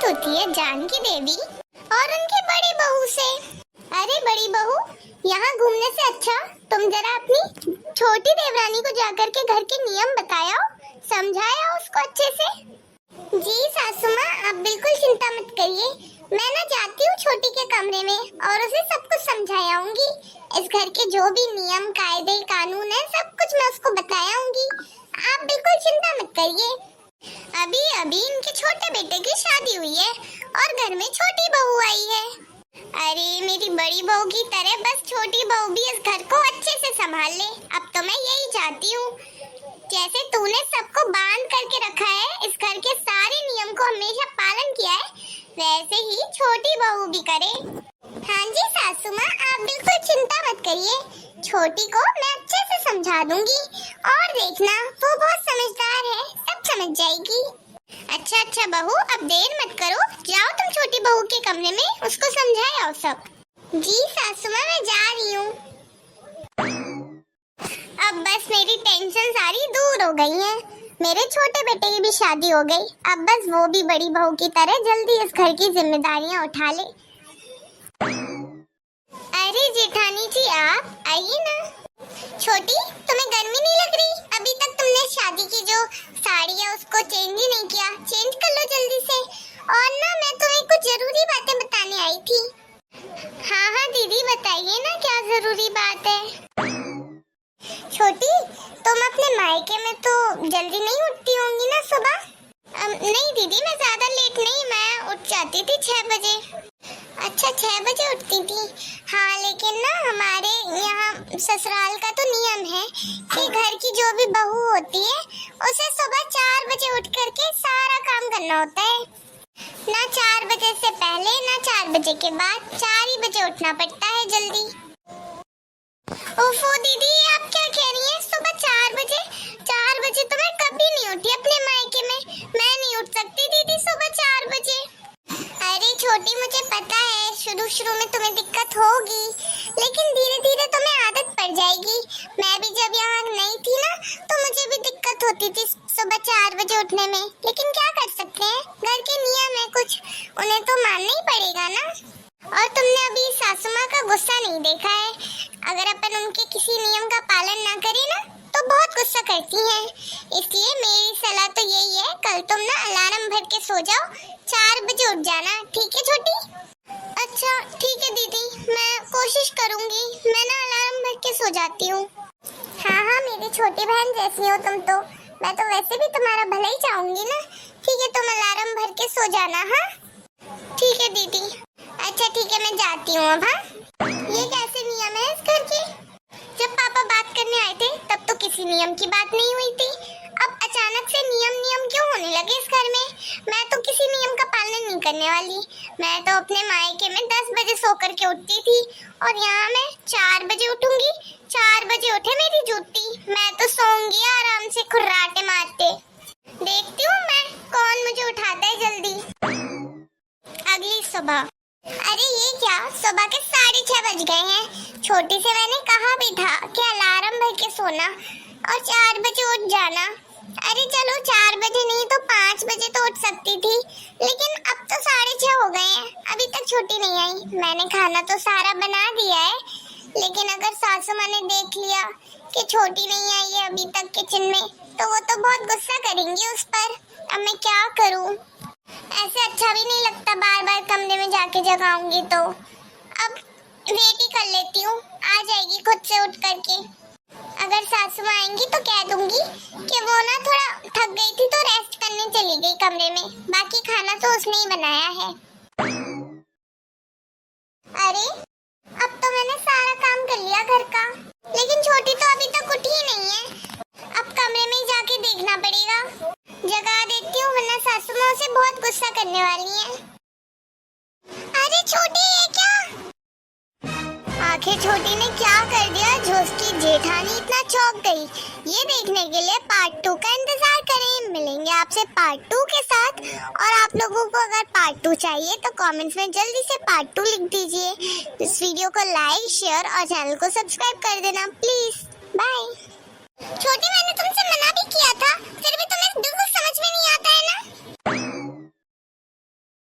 बात होती है जानकी देवी और उनके बड़ी बहू से। अरे बड़ी बहू, यहाँ घूमने से अच्छा तुम जरा अपनी छोटी देवरानी को जाकर के घर के नियम बताया, समझाया उसको अच्छे से। जी सासू माँ, आप बिल्कुल चिंता मत करिए, मैं ना जाती हूँ छोटी के कमरे में और उसे सब कुछ समझाऊंगी। इस घर के जो भी नियम कायदे कानून है सब कुछ मैं उसको बताऊंगी। आप बिल्कुल चिंता मत करिए। अभी अभी इनके छोटे बेटे की शादी हुई है और घर में छोटी बहू आई है। अरे मेरी बड़ी बहू की तरह बस छोटी बहू भी इस घर को अच्छे से संभाल ले। अब तो मैं यही चाहती हूँ, जैसे तूने सबको बांध करके रखा है, इस घर के सारे नियम को हमेशा पालन किया है, वैसे ही छोटी बहू भी करे। हाँ जी सासू माँ, आप बिल्कुल चिंता मत करिए, छोटी को मैं अच्छे से समझा दूंगी और देखना वो बहुत समझदार है, सब समझ जाएगी। अच्छा अच्छा बहू, अब देर मत करो, जाओ तुम छोटी बहू के कमरे में उसको समझाओ सब। जी सासू माँ, मैं जा रही हूँ। अब बस मेरी टेंशन सारी दूर हो गई है, मेरे छोटे बेटे की भी शादी हो गई, अब बस वो भी बड़ी बहू की तरह जल्दी इस घर की जिम्मेदारियां उठा ले। अरे जेठानी जी, आप आइए ना। छोटी, तुम्हें गर्मी नहीं लग रही? अभी तक तुमने शादी की जो साड़ी है उसको चेंज ही नहीं किया, चेंज कर लो जल्दी से। और ना मैं तुम्हें कुछ जरूरी बातें बताने आई थी। हाँ हाँ दीदी, बताइए ना क्या जरूरी बात है। छोटी, तुम अपने मायके में तो जल्दी नहीं उठती होंगी ना सुबह? नहीं दीदी, मैं ज्यादा लेट नहीं, मैं उठ जाती थी 6 बजे। अच्छा 6 बजे उठती थी? हाँ, लेकिन ना हमारे यहाँ ससुराल का तो नियम है कि घर की जो भी बहू होती है उसे सुबह 4 बजे उठ करके सारा काम करना होता है। ना 4 बजे से पहले ना 4 बजे के बाद, 4 ही बजे उठना पड़ता है जल्दी। ओफो दीदी, आप क्या कह रही हैं? सुबह 4 बजे? 4 बजे तो मैं कभी नहीं उठी अपने मायके में, मैं नहीं उठ सकती दीदी सुबह 4 बजे। अरे छोटी, मुझे पता है शुरू में तुम्हें दिक्कत होगी, लेकिन धीरे धीरे तुम्हें आदत पड़ जाएगी। मैं भी जब यहाँ नहीं थी ना तो मुझे भी दिक्कत होती थी सुबह 4 बजे उठने में, लेकिन क्या कर सकते हैं, घर के नियम है कुछ, उन्हें तो मानना ही पड़ेगा ना। और तुमने अभी सासू माँ का गुस्सा नहीं देखा है, अगर अपन उनके किसी नियम का पालन ना करें ना तो बहुत गुस्सा करती हैं। इसलिए मेरी सलाह तो यही है, कल तुम ना अलार्म भर के सो जाओ, 4 बजे उठ जाना, ठीक है छोटी? अच्छा ठीक है दीदी, मैं कोशिश करूंगी, मैं ना अलार्म भर के सो जाती हूँ। हाँ हाँ मेरी छोटी बहन जैसी हो तुम तो, मैं तो वैसे भी तुम्हारा भला ही चाहूंगी ना। ठीक है, तुम अलार्म भर के सो जाना। हाँ ठीक है दीदी। अच्छा ठीक है, मैं जाती हूँ अब। हाँ, ये कैसे नियम है इस घर के? जब पापा बात करने आए थे तब तो किसी नियम की बात नहीं हुई थी, अब अचानक से नियम नियम क्यों होने लगे इस घर में? मैं तो किसी नियम का पालन नहीं करने वाली, मैं तो अपने मायके में 10 बजे सो करके उठती थी और यहाँ मैं 4 बजे उठूंगी। 4 बजे उठे मेरी जूती, मैं तो सोऊंगी आराम से खुर्राटे मारते। देखती हूँ मैं कौन मुझे उठाता है जल्दी। अगली सुबह। अरे ये क्या, सुबह के 6:30 बज गए हैं। छोटी से मैंने कहा भी था कि अलार्म भर के सोना और 4 बजे उठ जाना। अरे चलो 4 बजे नहीं तो 5 बजे तो उठ सकती थी, लेकिन अब तो 6:30 हो गए हैं, अभी तक छोटी नहीं आई। मैंने खाना तो सारा बना दिया है, लेकिन अगर सासू माँ ने देख लिया कि छोटी नहीं आई है अभी तक किचन में तो वो तो बहुत गुस्सा करेंगी उस पर। अब मैं क्या करूँ? ऐसे अच्छा भी नहीं लगता बार बार कमरे में जाके जगाऊंगी, तो अब वेट ही कर लेती हूँ, आ जाएगी खुद से उठ करके। अगर सासू माँ आएंगी तो कह दूंगी कि वो ना थोड़ा थक गई थी तो रेस्ट करने चली गई कमरे में, बाकी खाना तो उसने ही बनाया है। अरे अब तो मैंने सारा काम कर लिया घर का, लेकिन छोटी तो अभी तक उठी ही नहीं है, अब कमरे में ही जाके देखना पड़ेगा। जगा देती हूँ वरना सासू माँ से बहुत गुस्सा करने वाली है। अरे छोटी, ये क्या? आखिर छोटी ने क्या कर दिया जो उसकी जेठानी इतना चौंक गई? ये देखने के लिए पार्ट 2 का इंतजार करें। मिलेंगे आपसे पार्ट 2 के साथ, और आप लोगों को अगर पार्ट 2 चाहिए तो कमेंट्स में जल्दी से पार्ट 2 लिख दीजिए। इस वीडियो को लाइक, शेयर और चैनल को सब्सक्राइब कर देना प्लीज। बाय। छोटी, मैंने तुमसे मना भी किया था, फिर भी तुम बिल्कुल